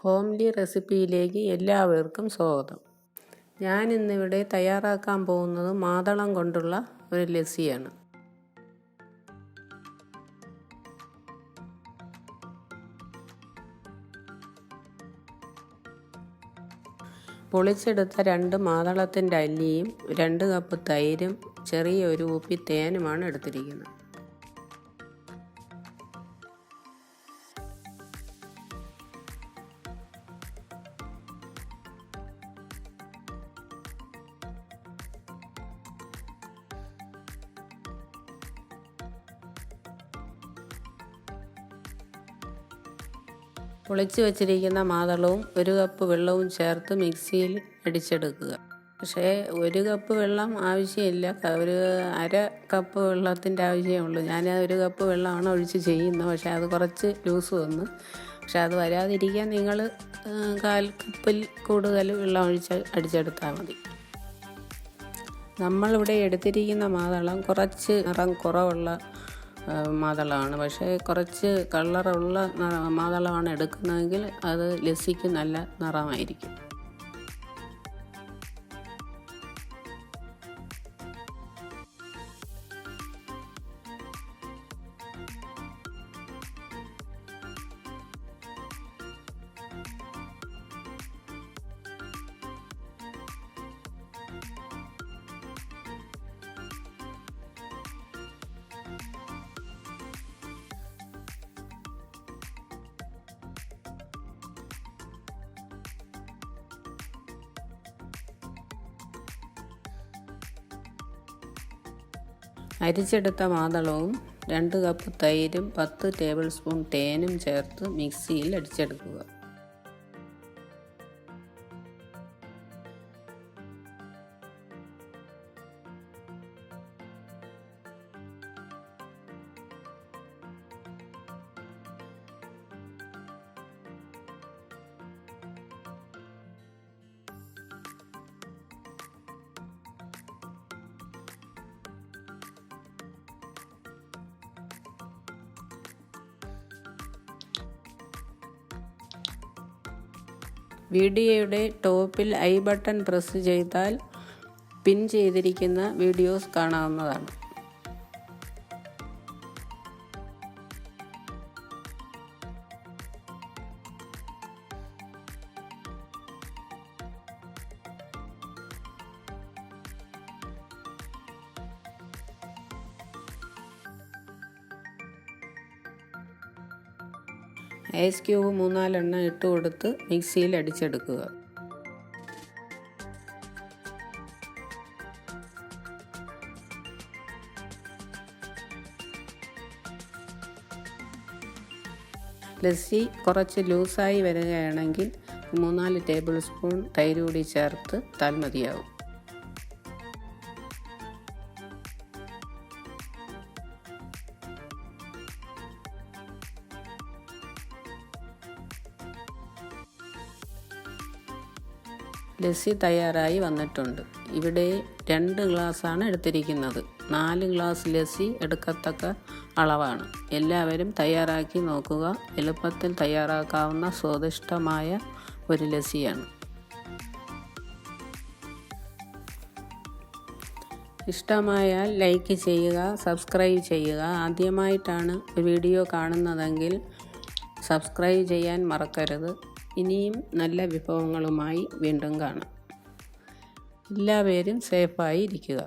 Homely റെസിപ്പിയിലേക്ക് എല്ലാവർക്കും സ്വാഗതം. ഞാനിന്നിവിടെ തയ്യാറാക്കാൻ പോകുന്നത് മാതളം കൊണ്ടുള്ള ഒരു ലസ്സിയാണ്. പൊളിച്ചെടുത്ത 2 മാതളത്തിൻ്റെ അല്ലിയും 2 കപ്പ് തൈരും ചെറിയ ഒരു കുപ്പി തേനുമാണ് എടുത്തിരിക്കുന്നത്. പൊളിച്ച് വച്ചിരിക്കുന്ന മാതളവും 1 കപ്പ് വെള്ളവും ചേർത്ത് മിക്സിയിൽ അടിച്ചെടുക്കുക. പക്ഷേ 1 കപ്പ് വെള്ളം ആവശ്യമില്ല, ഒരു 1/2 കപ്പ് വെള്ളത്തിൻ്റെ ആവശ്യമേ ഞാൻ 1 കപ്പ് വെള്ളമാണ് ഒഴിച്ച് ചെയ്യുന്നത്. പക്ഷേ അത് കുറച്ച് ലൂസ് വന്നു. പക്ഷെ അത് വരാതിരിക്കാൻ നിങ്ങൾ 1/4 കപ്പിൽ കൂടുതൽ വെള്ളം ഒഴിച്ച് അടിച്ചെടുത്താൽ മതി. നമ്മളിവിടെ എടുത്തിരിക്കുന്ന മാതളം കുറച്ച് നിറം കുറവുള്ള മാതളമാണ്. പക്ഷേ കുറച്ച് കളറുള്ള മാതളമാണ് എടുക്കുന്നതെങ്കിൽ അത് ലസ്സിക്ക് നല്ല നിറമായിരിക്കും. അരിച്ചെടുത്ത മാതളവും 2 കപ്പ് തൈരും 10 ടേബിൾ സ്പൂൺ തേനും ചേർത്ത് മിക്സിയിൽ അടിച്ചെടുക്കുക. വീഡിയോയുടെ ടോപ്പിൽ ഐ ബട്ടൺ പ്രസ് ചെയ്താൽ പിൻ ചെയ്തിരിക്കുന്ന വീഡിയോസ് കാണാവുന്നതാണ്. ഐസ് ക്യൂബ് 3-4 എണ്ണം ഇട്ട് കൊടുത്ത് മിക്സിയിൽ അടിച്ചെടുക്കുക. ലസ്സി കുറച്ച് ലൂസായി വരികയാണെങ്കിൽ 3-4 ടേബിൾ സ്പൂൺ തൈര് കൂടി ചേർത്ത് ഇട്ടാൽ മതിയാവും. ലസ്സി തയ്യാറായി വന്നിട്ടുണ്ട്. ഇവിടെ 2 ഗ്ലാസ്സാണ് എടുത്തിരിക്കുന്നത്. 4 ഗ്ലാസ് ലസ്സി എടുക്കത്തക്ക അളവാണ്. എല്ലാവരും തയ്യാറാക്കി നോക്കുക. എളുപ്പത്തിൽ തയ്യാറാക്കാവുന്ന സ്വാദിഷ്ടമായ ഒരു ലസ്സിയാണ്. ഇഷ്ടമായാൽ ലൈക്ക് ചെയ്യുക, സബ്സ്ക്രൈബ് ചെയ്യുക. ആദ്യമായിട്ടാണ് വീഡിയോ കാണുന്നതെങ്കിൽ സബ്സ്ക്രൈബ് ചെയ്യാൻ മറക്കരുത്. ഇനിയും നല്ല വിഭവങ്ങളുമായി വീണ്ടും കാണാം. എല്ലാവരും സേഫായി ഇരിക്കുക.